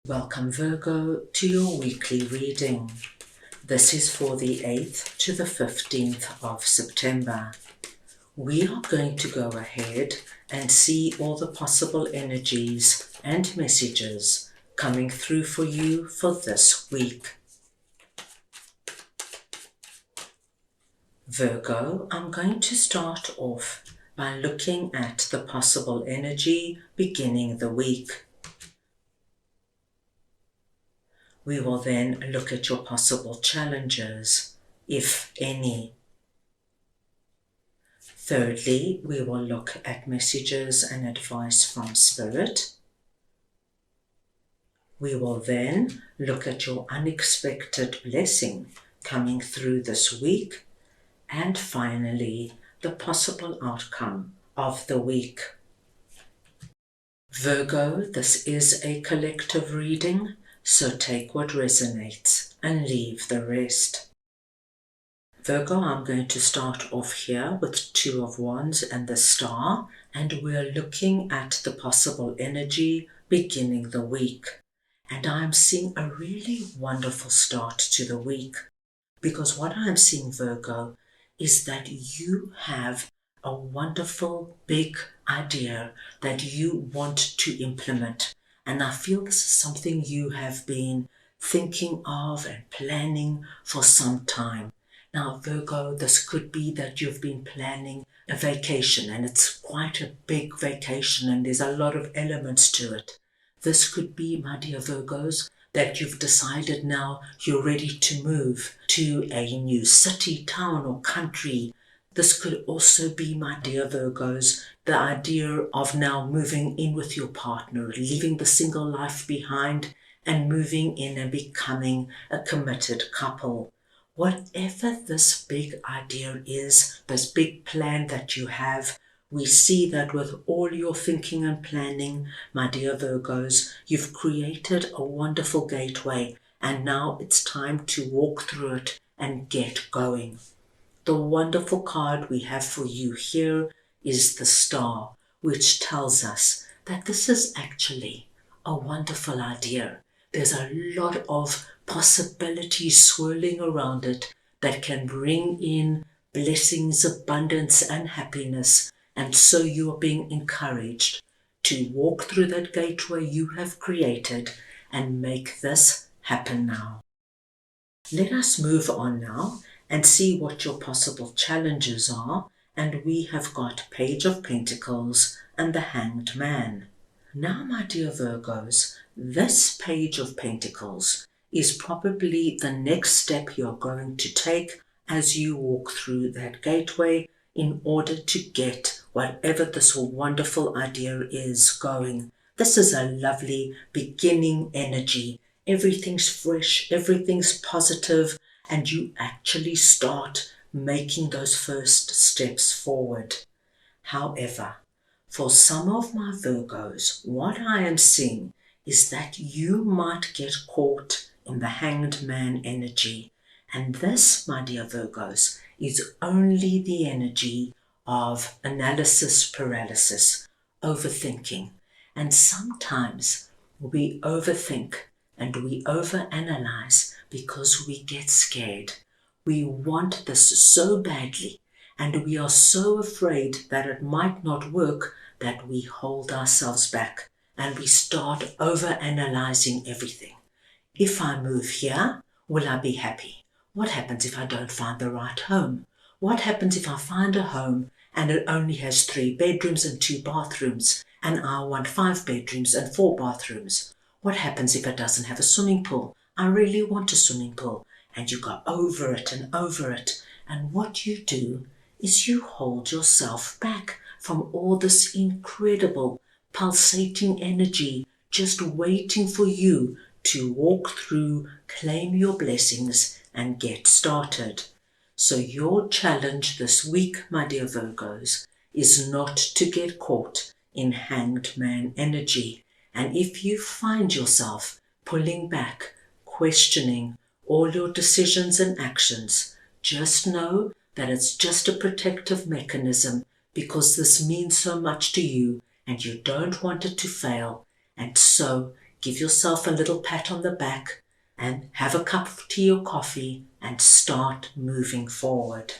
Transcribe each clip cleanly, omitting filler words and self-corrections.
Welcome Virgo to your weekly reading. This is for the 8th to the 15th of September. We are going to go ahead and see all the possible energies and messages coming through for you for this week. Virgo, I'm going to start off by looking at the possible energy beginning the week. We will then look at your possible challenges, if any. Thirdly, we will look at messages and advice from Spirit. We will then look at your unexpected blessing coming through this week. And finally, the possible outcome of the week. Virgo, this is a collective reading. So take what resonates and leave the rest. Virgo, I'm going to start off here with Two of Wands and the Star, and we're looking at the possible energy beginning the week. And I'm seeing a really wonderful start to the week, because what I'm seeing, Virgo, is that you have a wonderful big idea that you want to implement. And I feel this is something you have been thinking of and planning for some time. Now, Virgo, this could be that you've been planning a vacation, and it's quite a big vacation and there's a lot of elements to it. This could be, my dear Virgos, that you've decided now you're ready to move to a new city, town or country. This could also be, my dear Virgos, the idea of now moving in with your partner, leaving the single life behind and moving in and becoming a committed couple. Whatever this big idea is, this big plan that you have, we see that with all your thinking and planning, my dear Virgos, you've created a wonderful gateway, and now it's time to walk through it and get going. The wonderful card we have for you here is the Star, which tells us that this is actually a wonderful idea. There's a lot of possibilities swirling around it that can bring in blessings, abundance, and happiness. And so you are being encouraged to walk through that gateway you have created and make this happen now. Let us move on now and see what your possible challenges are. And we have got Page of Pentacles and the Hanged Man. Now, my dear Virgos, this Page of Pentacles is probably the next step you're going to take as you walk through that gateway in order to get whatever this wonderful idea is going. This is a lovely beginning energy. Everything's fresh, everything's positive, and you actually start making those first steps forward. However, for some of my Virgos, what I am seeing is that you might get caught in the Hanged Man energy. And this, my dear Virgos, is only the energy of analysis paralysis, overthinking. And sometimes we overthink and we overanalyze because we get scared. We want this so badly, and we are so afraid that it might not work that we hold ourselves back and we start overanalyzing everything. If I move here, will I be happy? What happens if I don't find the right home? What happens if I find a home and it only has 3 bedrooms and 2 bathrooms, and I want 5 bedrooms and 4 bathrooms? What happens if it doesn't have a swimming pool? I really want a swimming pool. And you go over it and over it. And what you do is you hold yourself back from all this incredible pulsating energy just waiting for you to walk through, claim your blessings, and get started. So your challenge this week, my dear Virgos, is not to get caught in Hanged Man energy. And if you find yourself pulling back, questioning all your decisions and actions, just know that it's just a protective mechanism, because this means so much to you and you don't want it to fail. And so give yourself a little pat on the back and have a cup of tea or coffee and start moving forward.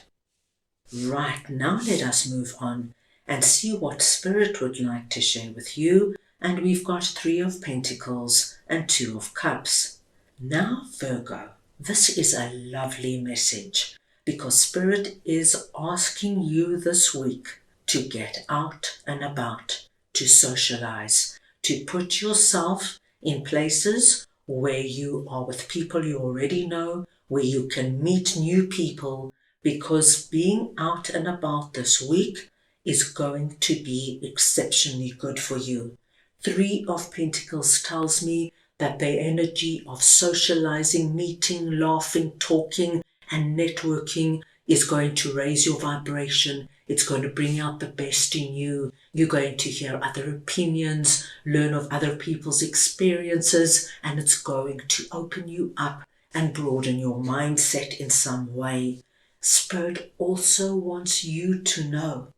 Right, now let us move on and see what Spirit would like to share with you. And we've got 3 of Pentacles and 2 of Cups. Now, Virgo, this is a lovely message because Spirit is asking you this week to get out and about, to socialize, to put yourself in places where you are with people you already know, where you can meet new people, because being out and about this week is going to be exceptionally good for you. 3 of Pentacles tells me that the energy of socializing, meeting, laughing, talking, and networking is going to raise your vibration. It's going to bring out the best in you. You're going to hear other opinions, learn of other people's experiences, and it's going to open you up and broaden your mindset in some way. Spirit also wants you to know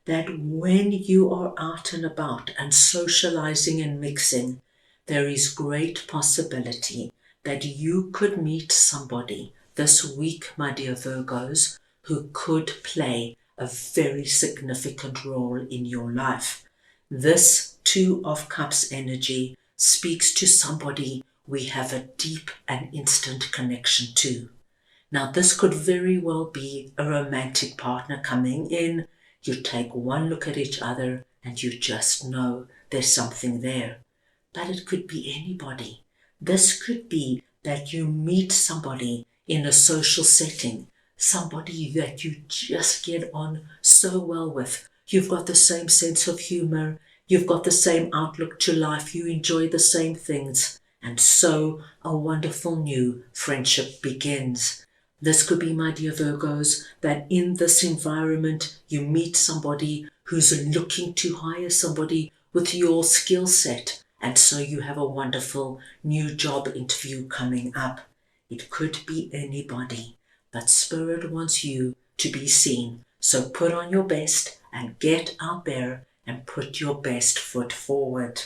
that when you are out and about and socializing and mixing, there is great possibility that you could meet somebody this week, my dear Virgos, who could play a very significant role in your life. This 2 of Cups energy speaks to somebody we have a deep and instant connection to. Now, this could very well be a romantic partner coming in. You take one look at each other and you just know there's something there. But it could be anybody. This could be that you meet somebody in a social setting, somebody that you just get on so well with. You've got the same sense of humor. You've got the same outlook to life. You enjoy the same things. And so a wonderful new friendship begins. This could be, my dear Virgos, that in this environment you meet somebody who's looking to hire somebody with your skill set, and so you have a wonderful new job interview coming up. It could be anybody, but Spirit wants you to be seen. So put on your best and get out there and put your best foot forward.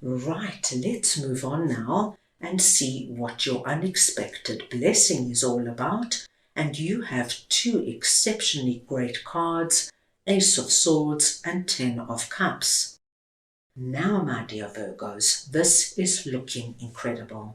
Right, let's move on now and see what your unexpected blessing is all about. And you have 2 exceptionally great cards, Ace of Swords and 10 of Cups. Now, my dear Virgos, this is looking incredible.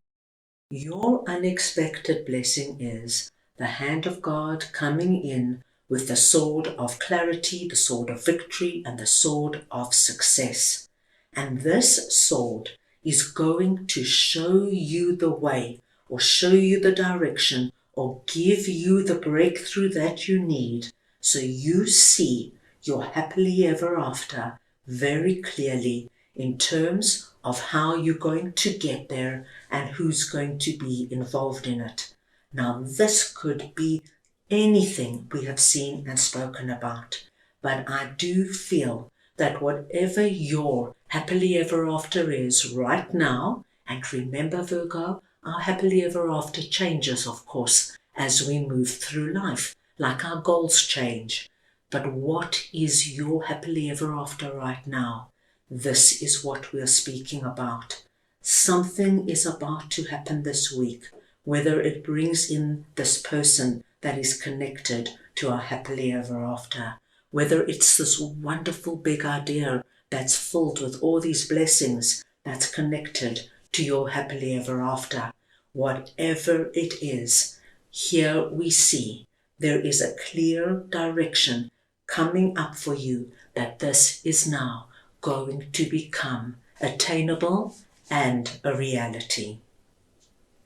Your unexpected blessing is the hand of God coming in with the sword of clarity, the sword of victory, and the sword of success. And this sword is going to show you the way, or show you the direction, or give you the breakthrough that you need, so you see your happily ever after very clearly in terms of how you're going to get there and who's going to be involved in it. Now, this could be anything we have seen and spoken about, but I do feel that whatever your happily ever after is right now, and remember, Virgo, our happily ever after changes, of course, as we move through life, like our goals change. But what is your happily ever after right now? This is what we're speaking about. Something is about to happen this week, whether it brings in this person that is connected to our happily ever after, whether it's this wonderful big idea that's filled with all these blessings that's connected to your happily ever after. Whatever it is, here we see there is a clear direction coming up for you, that this is now going to become attainable and a reality.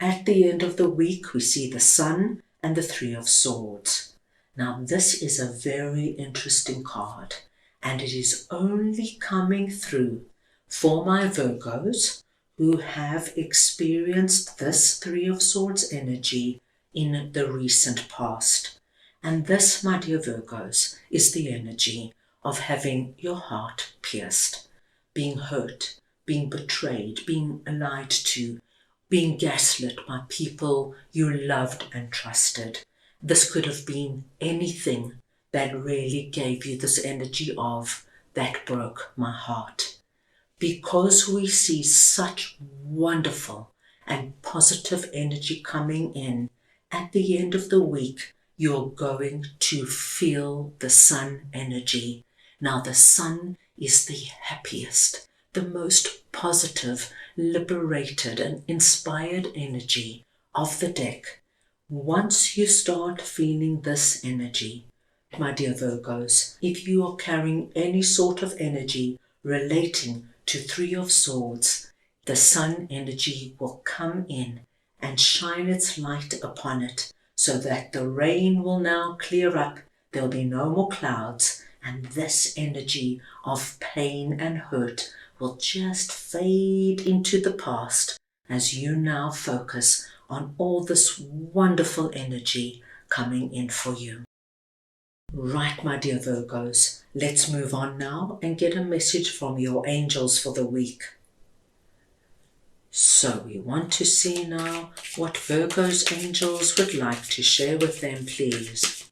At the end of the week, we see the Sun and the 3 of Swords. Now, this is a very interesting card, and it is only coming through for my Virgos who have experienced this 3 of Swords energy in the recent past. And this, my dear Virgos, is the energy of having your heart pierced, being hurt, being betrayed, being lied to, being gaslit by people you loved and trusted. This could have been anything that really gave you this energy of, that broke my heart. because we see such wonderful and positive energy coming in, at the end of the week, you're going to feel the sun energy. Now, the sun is the happiest, the most positive, liberated, and inspired energy of the deck. Once you start feeling this energy, my dear Virgos, if you are carrying any sort of energy relating to Three of Swords, the sun energy will come in and shine its light upon it so that the rain will now clear up, there'll be no more clouds, and this energy of pain and hurt will just fade into the past as you now focus on all this wonderful energy coming in for you. Right, my dear Virgos, let's move on now and get a message from your angels for the week. So we want to see now what Virgo's angels would like to share with them, please.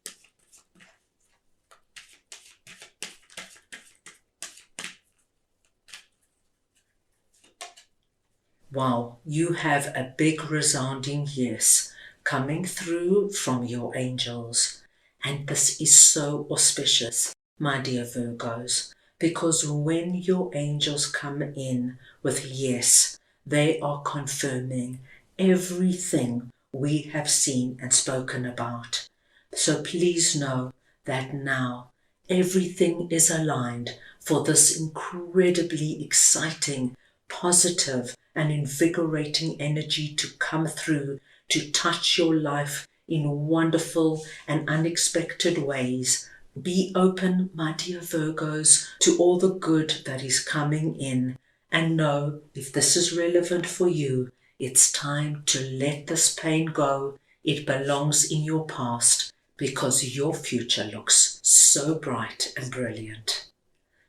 Wow, you have a big resounding yes coming through from your angels. And this is so auspicious, my dear Virgos, because when your angels come in with yes, they are confirming everything we have seen and spoken about. So please know that now everything is aligned for this incredibly exciting, positive, and invigorating energy to come through to touch your life in wonderful and unexpected ways. Be open, my dear Virgos, to all the good that is coming in, and know if this is relevant for you, it's time to let this pain go. It belongs in your past because your future looks so bright and brilliant.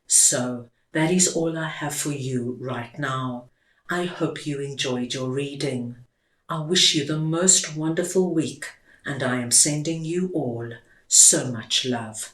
So that is all I have for you right now. I hope you enjoyed your reading. I wish you the most wonderful week, and I am sending you all so much love.